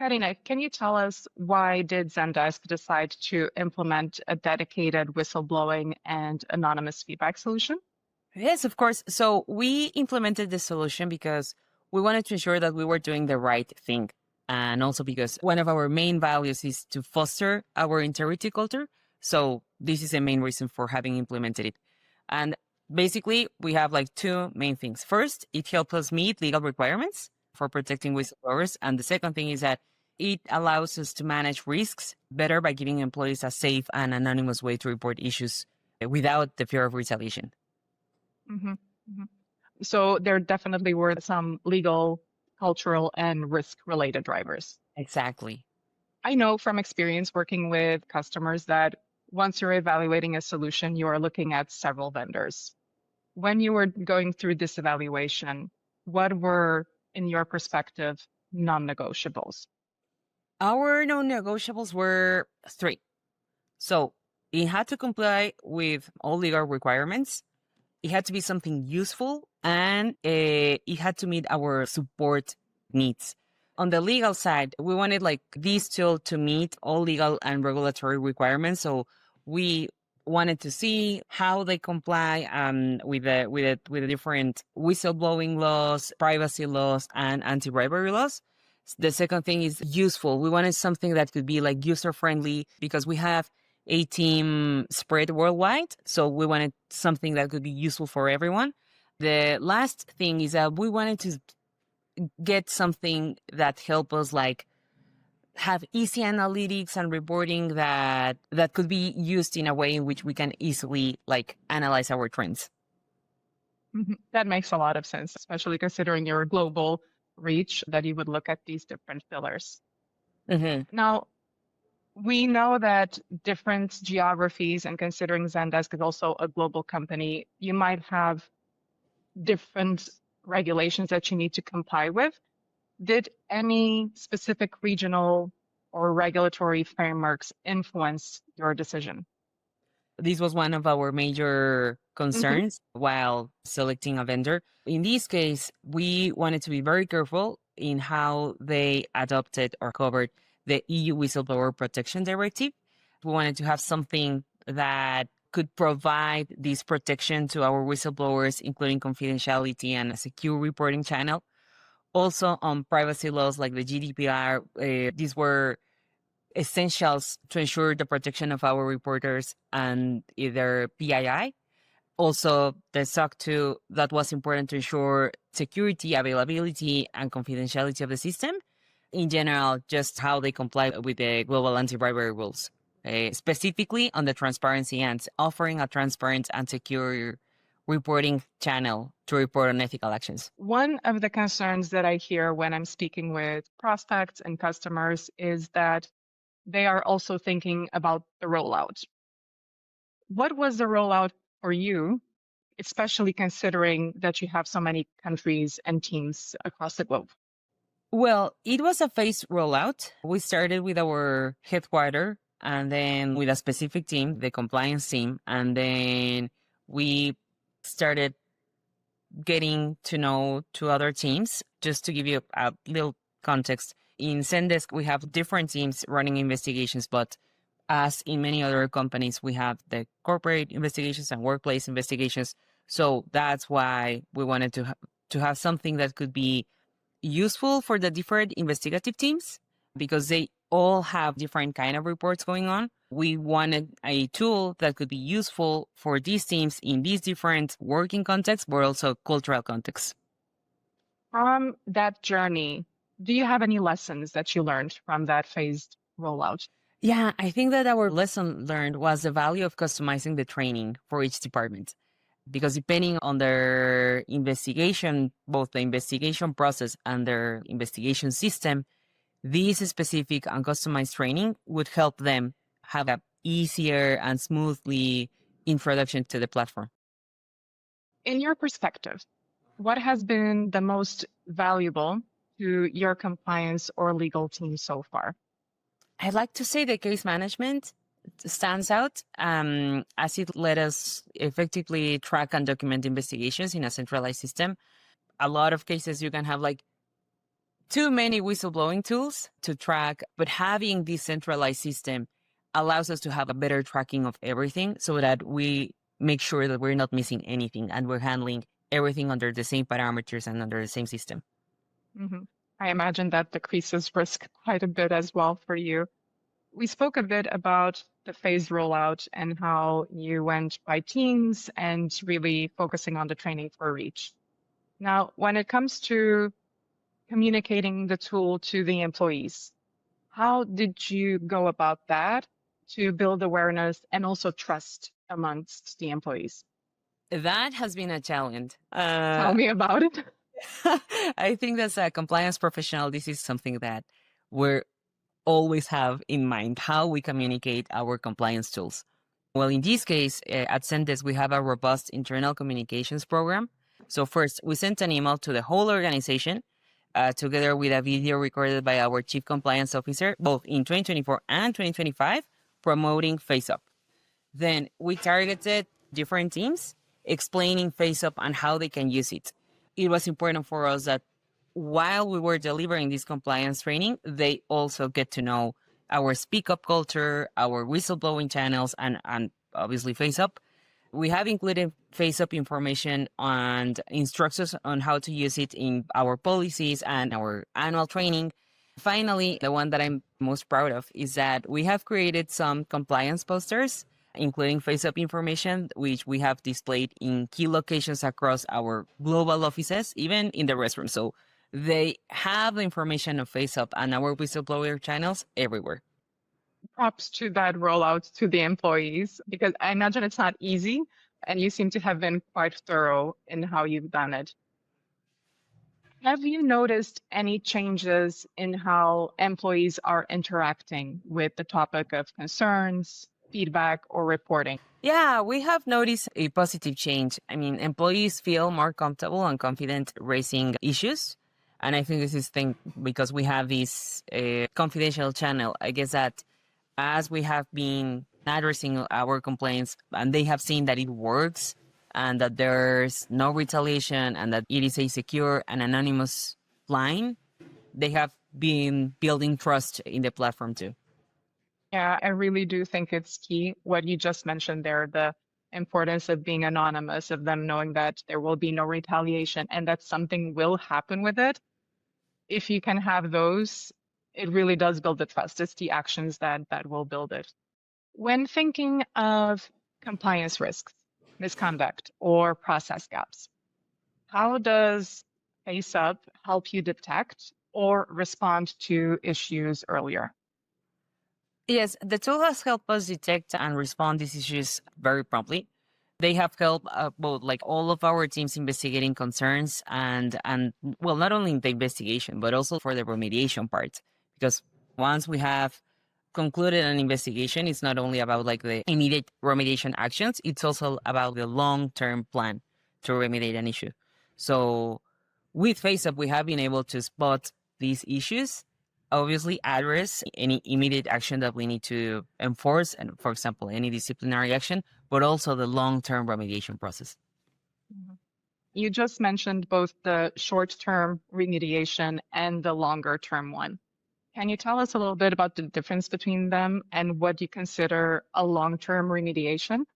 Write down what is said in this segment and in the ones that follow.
Karina, can you tell us why did Zendesk decide to implement a dedicated whistleblowing and anonymous feedback solution? Yes, of course. So we implemented this solution because we wanted to ensure that we were doing the right thing. And also because one of our main values is to foster our integrity culture. So this is the main reason for having implemented it. And basically, we have like two main things. First, it helps us meet legal requirements for protecting whistleblowers. And the second thing is that it allows us to manage risks better by giving employees a safe and anonymous way to report issues without the fear of retaliation. hmm hmm So there definitely were some legal, cultural, and risk-related drivers. Exactly. I know from experience working with customers that once you're evaluating a solution, you are looking at several vendors. When you were going through this evaluation, what were, in your perspective, non-negotiables? Our non-negotiables were three. So it had to comply with all legal requirements. It had to be something useful, and it had to meet our support needs. On the legal side, we wanted like this tool to meet all legal and regulatory requirements. So we wanted to see how they comply with the different whistleblowing laws, privacy laws, and anti-bribery laws. The second thing is useful. We wanted something that could be like user friendly because we have a team spread worldwide. So we wanted something that could be useful for everyone. The last thing is that we wanted to get something that help us like have easy analytics and reporting that could be used in a way in which we can easily like analyze our trends. That makes a lot of sense, especially considering your global reach, that you would look at these different pillars. Hmm. Now, we know that different geographies, and considering Zendesk is also a global company, you might have different regulations that you need to comply with. Did any specific regional or regulatory frameworks influence your decision? This was one of our major hmm concerns while selecting a vendor. In this case, we wanted to be very careful in how they adopted or covered the EU Whistleblower Protection Directive. We wanted to have something that could provide this protection to our whistleblowers, including confidentiality and a secure reporting channel. Also, on privacy laws like the GDPR, these were essentials to ensure the protection of our reporters and either PII. Also, the SOC 2, that was important to ensure security, availability, and confidentiality of the system. In general, just how they comply with the global anti-bribery rules, specifically on the transparency and offering a transparent and secure reporting channel to report on ethical actions. One of the concerns that I hear when I'm speaking with prospects and customers is that they are also thinking about the rollout. What was the rollout for you, especially considering that you have so many countries and teams across the globe? Well, it was a phased rollout. We started with our headquarter and then with a specific team, the compliance team, and then we started getting to know two other teams. Just to give you a little context, in Zendesk, we have different teams running investigations, but as in many other companies, we have the corporate investigations and workplace investigations. So that's why we wanted to have something that could be useful for the different investigative teams because they all have different kind of reports going on. We wanted a tool that could be useful for these teams in these different working contexts, but also cultural contexts. From that journey, do you have any lessons that you learned from that phased rollout? Yeah, I think that our lesson learned was the value of customizing the training for each department. Because depending on their investigation, both the investigation process and their investigation system, this specific and customized training would help them have a easier and smoothly introduction to the platform. In your perspective, what has been the most valuable to your compliance or legal team so far? I'd like to say the case management stands out as it let us effectively track and document investigations in a centralized system. A lot of cases you can have like too many whistleblowing tools to track, but having this centralized system allows us to have a better tracking of everything so that we make sure that we're not missing anything and we're handling everything under the same parameters and under the same system. Mhm. I imagine that decreases risk quite a bit as well for you. We spoke a bit about the phase rollout and how you went by teams and really focusing on the training for reach. Now, when it comes to communicating the tool to the employees, how did you go about that to build awareness and also trust amongst the employees? That has been a challenge. Tell me about it. I think as a compliance professional, this is something that we always have in mind how we communicate our compliance tools. Well, in this case, at Zendesk, we have a robust internal communications program. So first, we sent an email to the whole organization together with a video recorded by our Chief Compliance Officer, both in 2024 and 2025, promoting FaceUp. Then we targeted different teams, explaining FaceUp and how they can use it. It was important for us that while we were delivering this compliance training, they also get to know our speak up culture, our whistleblowing channels, and obviously FaceUp. We have included FaceUp information and instructions on how to use it in our policies and our annual training. Finally, the one that I'm most proud of is that we have created some compliance posters, including FaceUp information, which we have displayed in key locations across our global offices, even in the restroom. So they have the information of FaceUp and our whistleblower channels everywhere. Props to that rollout to the employees because I imagine it's not easy and you seem to have been quite thorough in how you've done it. Have you noticed any changes in how employees are interacting with the topic of concerns, feedback, or reporting? Yeah, we have noticed a positive change. I mean, employees feel more comfortable and confident raising issues. And I think this is thing because we have this confidential channel. I guess that as we have been addressing our complaints and they have seen that it works and that there's no retaliation and that it is a secure and anonymous line, they have been building trust in the platform too. Yeah, I really do think it's key what you just mentioned there, the importance of being anonymous, of them knowing that there will be no retaliation and that something will happen with it. If you can have those, it really does build the trust. It's the actions that will build it. When thinking of compliance risks, misconduct, or process gaps, how does FaceUp help you detect or respond to issues earlier? Yes, the tool has helped us detect and respond these issues very promptly. They have helped both like all of our teams investigating concerns and well, not only in the investigation, but also for the remediation part. Because once we have concluded an investigation, it's not only about like the immediate remediation actions, it's also about the long-term plan to remediate an issue. So with FaceUp, we have been able to spot these issues, obviously address any immediate action that we need to enforce, and for example, any disciplinary action, but also the long-term remediation process. Mhm. You just mentioned both the short-term remediation and the longer-term one. Can you tell us a little bit about the difference between them and what you consider a long-term remediation?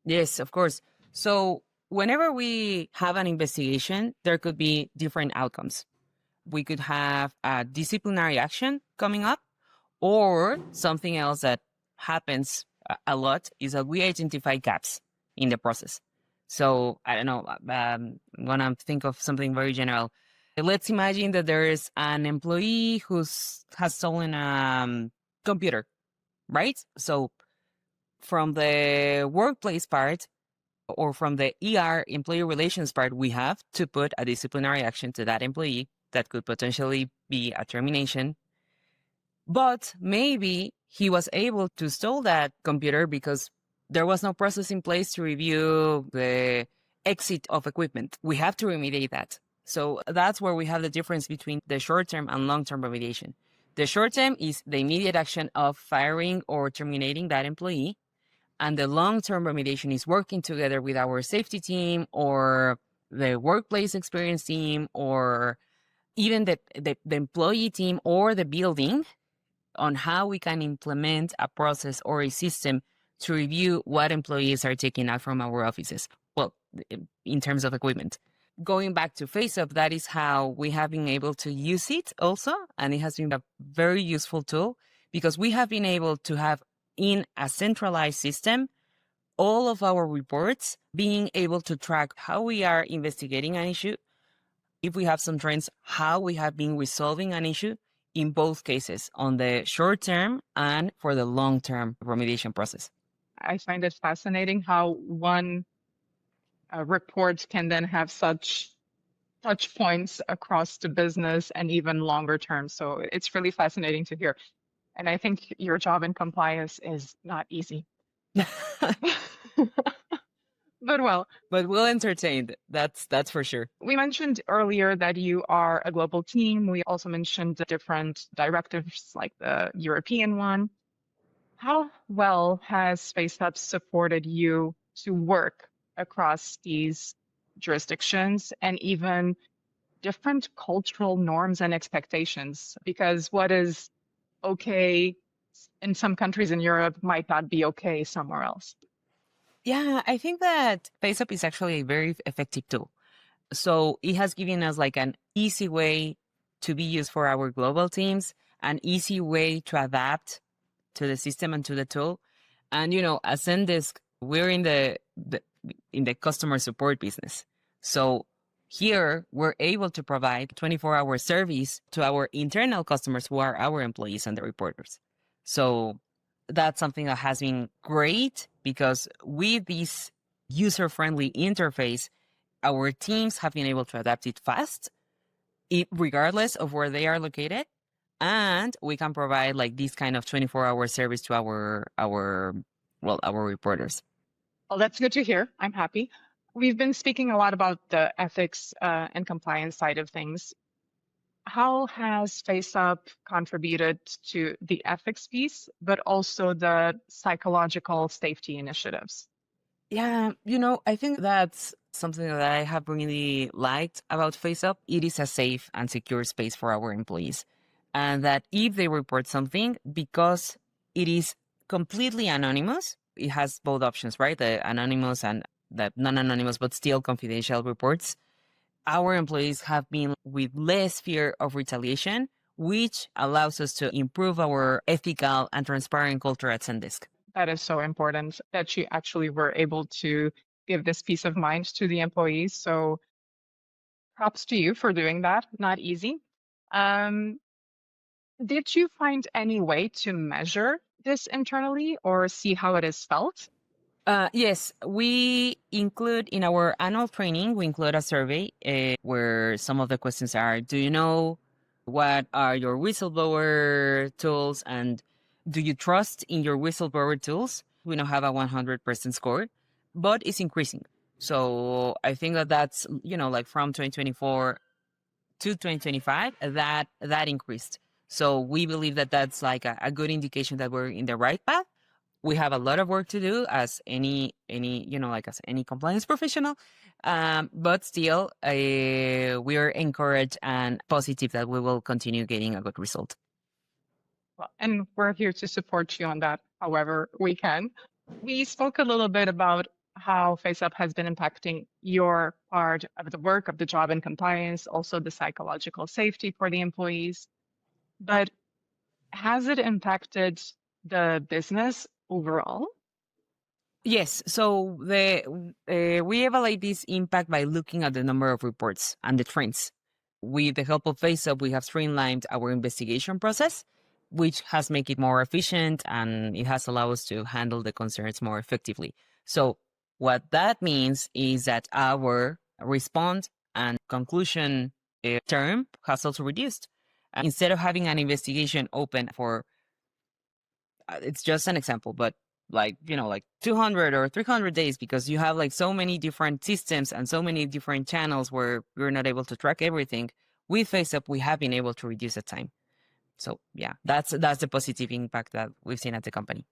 Yes, of course. So whenever we have an investigation, there could be different outcomes. We could have a disciplinary action coming up, or something else that happens a lot is that we identify gaps in the process. So I don't know, I'm gonna think of something very general. Let's imagine that there is an employee has stolen a computer, right? So from the workplace part or from the employee relations part, we have to put a disciplinary action to that employee that could potentially be a termination. But maybe he was able to steal that computer because there was no process in place to review the exit of equipment. We have to remediate that. So that's where we have the difference between the short-term and long-term remediation. The short-term is the immediate action of firing or terminating that employee. And the long-term remediation is working together with our safety team or the workplace experience team or even the employee team or the building on how we can implement a process or a system to review what employees are taking out from our offices. Well, in terms of equipment. Going back to FaceUp, that is how we have been able to use it also. And it has been a very useful tool because we have been able to have in a centralized system all of our reports, being able to track how we are investigating an issue, if we have some trends, how we have been resolving an issue in both cases, on the short term and for the long term remediation process. I find it fascinating how one report can then have such touch points across the business and even longer term. So it's really fascinating to hear. And I think your job in compliance is not easy. But well, but we'll entertain. That's for sure. We mentioned earlier that you are a global team. We also mentioned different directives like the European one. How well has FaceUp supported you to work across these jurisdictions and even different cultural norms and expectations? Because what is okay in some countries in Europe might not be okay somewhere else. Yeah, I think that FaceUp is actually a very effective tool. So it has given us like an easy way to be used for our global teams, an easy way to adapt to the system and to the tool. And, you know, as Zendesk, we're in the customer support business. So here we're able to provide 24-hour service to our internal customers who are our employees and the reporters. So that's something that has been great because with this user-friendly interface, our teams have been able to adapt it fast, regardless of where they are located. And we can provide like this kind of 24-hour service to our reporters. Well, that's good to hear. I'm happy. We've been speaking a lot about the ethics and compliance side of things. How has FaceUp contributed to the ethics piece, but also the psychological safety initiatives? Yeah, you know, I think that's something that I have really liked about FaceUp. It is a safe and secure space for our employees. And that if they report something, because it is completely anonymous, it has both options, right? The anonymous and the non-anonymous, but still confidential reports. Our employees have been with less fear of retaliation, which allows us to improve our ethical and transparent culture at Zendesk. That is so important that you actually were able to give this peace of mind to the employees. So props to you for doing that. Not easy. Did you find any way to measure this internally or see how it is felt? Yes, we include in our annual training, we include a survey where some of the questions are, do you know what are your whistleblower tools and do you trust in your whistleblower tools? We don't have a 100% score, but it's increasing. So I think that that's, you know, like from 2024 to 2025, that increased. So we believe that that's like a good indication that we're in the right path. We have a lot of work to do as any you know, like as any compliance professional, but still we are encouraged and positive that we will continue getting a good result. Well, and we're here to support you on that however we can. We spoke a little bit about how FaceUp has been impacting your part of the work of the job and compliance, also the psychological safety for the employees. But has it impacted the business overall? Yes. So we evaluate this impact by looking at the number of reports and the trends. With the help of FaceUp, we have streamlined our investigation process, which has made it more efficient and it has allowed us to handle the concerns more effectively. So what that means is that our response and conclusion term has also reduced. Instead of having an investigation open for, it's just an example, but like, you know, like 200 or 300 days, because you have like so many different systems and so many different channels where we're not able to track everything. With FaceUp, we have been able to reduce the time. So yeah, that's the positive impact that we've seen at the company.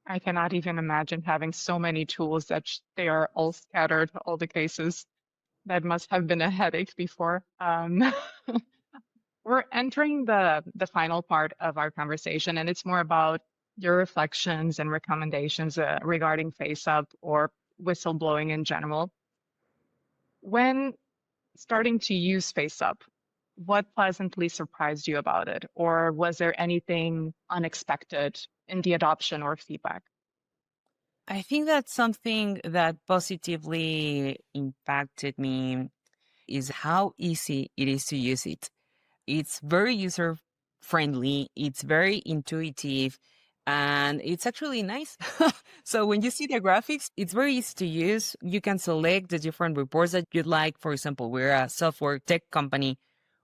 I cannot even imagine having so many tools that they are all scattered, all the cases. That must have been a headache before. We're entering the final part of our conversation, and it's more about your reflections and recommendations regarding FaceUp or whistleblowing in general. When starting to use FaceUp, what pleasantly surprised you about it? Or was there anything unexpected in the adoption or feedback? I think that something that positively impacted me is how easy it is to use it. It's very user friendly, it's very intuitive, and it's actually nice. So when you see the graphics, it's very easy to use. You can select the different reports that you'd like. For example, we're a software tech company.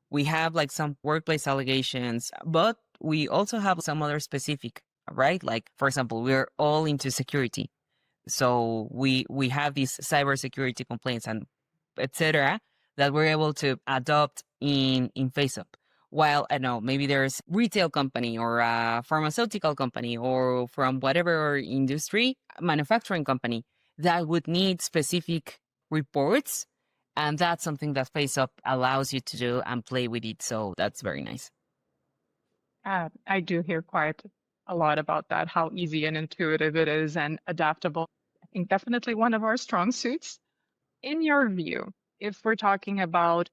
We have like some workplace allegations, but we also have some other specific, right? Like, for example, we're all into security. So we have these cybersecurity complaints and etc. that we're able to adopt in FaceUp. While I know maybe there's retail company or a pharmaceutical company or from whatever industry, manufacturing company that would need specific reports, and that's something that FaceUp allows you to do and play with it. So that's very nice. I do hear quite a lot about that, how easy and intuitive it is and adaptable. I think definitely one of our strong suits. In your view, if we're talking about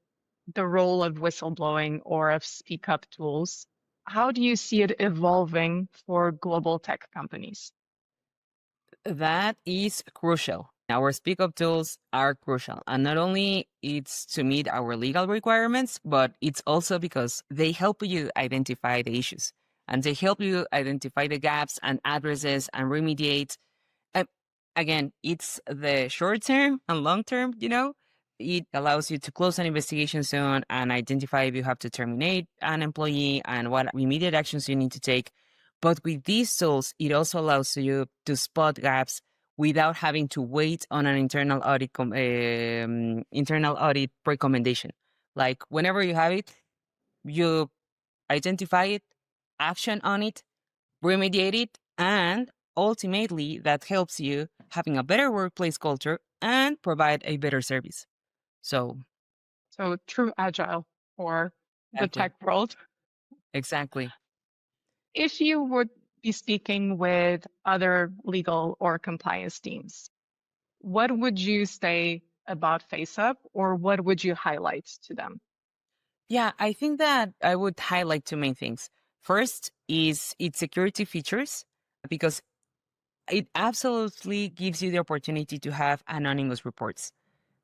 the role of whistleblowing or of speak up tools, how do you see it evolving for global tech companies? That is crucial. Our speak up tools are crucial. And not only it's to meet our legal requirements, but it's also because they help you identify the issues and they help you identify the gaps and addresses and remediate. Uh, Again, it's the short term and long term, you know. It allows you to close an investigation soon and identify if you have to terminate an employee and what immediate actions you need to take. But with these tools, it also allows you to spot gaps without having to wait on an internal audit recommendation. Like whenever you have it, you identify it, action on it, remediate it, and ultimately that helps you having a better workplace culture and provide a better service. So, So, true agile for the exactly. tech world. Exactly. If you would be speaking with other legal or compliance teams, what would you say about FaceUp or what would you highlight to them? Yeah, I think that I would highlight two main things. First is its security features, because it absolutely gives you the opportunity to have anonymous reports.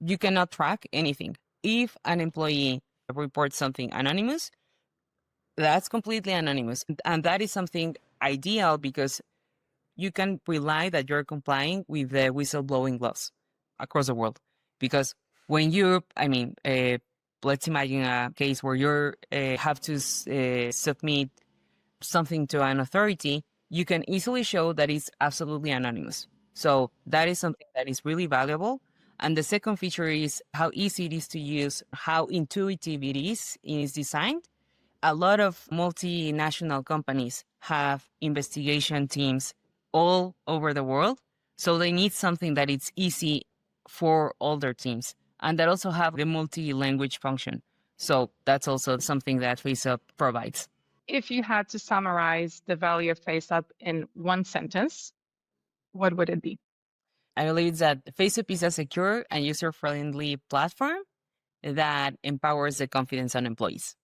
You cannot track anything. If an employee reports something anonymous, that's completely anonymous. And that is something ideal because you can rely that you're complying with the whistleblowing laws across the world. Because when you, let's imagine a case where you have to submit something to an authority, you can easily show that it's absolutely anonymous. So that is something that is really valuable. And the second feature is how easy it is to use, how intuitive it is in its design. A lot of multinational companies have investigation teams all over the world. So they need something that it's easy for all their teams and that also have the multi-language function. So that's also something that FaceUp provides. If you had to summarize the value of FaceUp in one sentence, what would it be? I believe that FaceUp is a secure and user-friendly platform that empowers the confidence on employees.